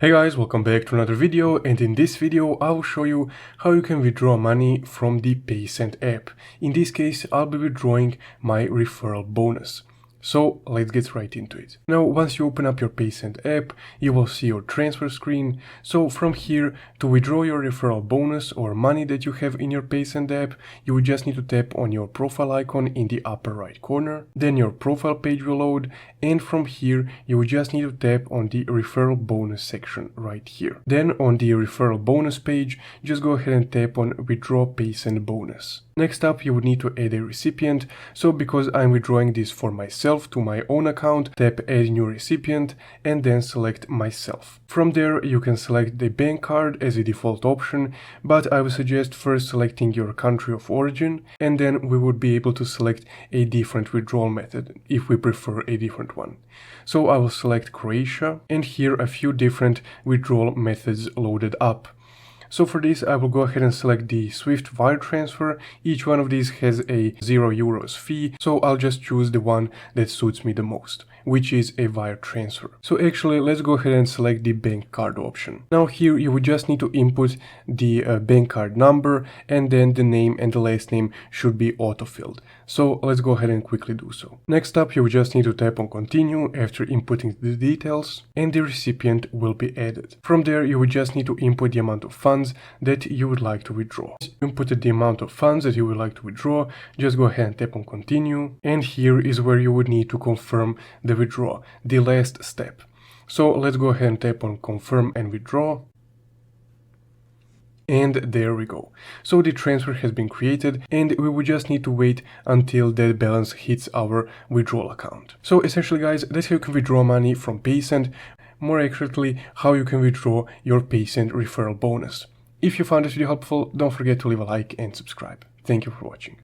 Hey guys, welcome back to another video, and in this video I will show you how you can withdraw money from the Paysend app. In this case, I'll be withdrawing my referral bonus. So let's get right into it. Now, once you open up your Paysend app, you will see your transfer screen. So from here, to withdraw your referral bonus or money that you have in your Paysend app, you would just need to tap on your profile icon in the upper right corner. Then your profile page will load, and from here, you would just need to tap on the referral bonus section right here. Then on the referral bonus page, just go ahead and tap on withdraw Paysend bonus. Next up, you would need to add a recipient. So because I'm withdrawing this for myself to my own account, tap add new recipient and then select myself. From there, you can select the bank card as a default option, but I would suggest first selecting your country of origin, and then we would be able to select a different withdrawal method if we prefer a different one. So I will select Croatia, and here a few different withdrawal methods loaded up. So for this, I will go ahead and select the Swift wire transfer. Each one of these has a €0 fee, so I'll just choose the one that suits me the most, which is a wire transfer. So actually, let's go ahead and select the bank card option. Now here, you would just need to input the bank card number, and then the name and the last name should be auto-filled. So let's go ahead and quickly do so. Next up, you would just need to tap on continue after inputting the details, and the recipient will be added. From there, you would just need to input the amount of funds that you would like to withdraw. Inputted the amount of funds that you would like to withdraw, just go ahead and tap on continue, and here is where you would need to confirm the withdrawal, the last step. So let's go ahead and tap on confirm and withdraw. And there we go. So the transfer has been created, and we would just need to wait until that balance hits our withdrawal account. So essentially guys, that's how you can withdraw money from Paysend. More accurately, how you can withdraw your Paysend referral bonus. If you found this video helpful, don't forget to leave a like and subscribe. Thank you for watching.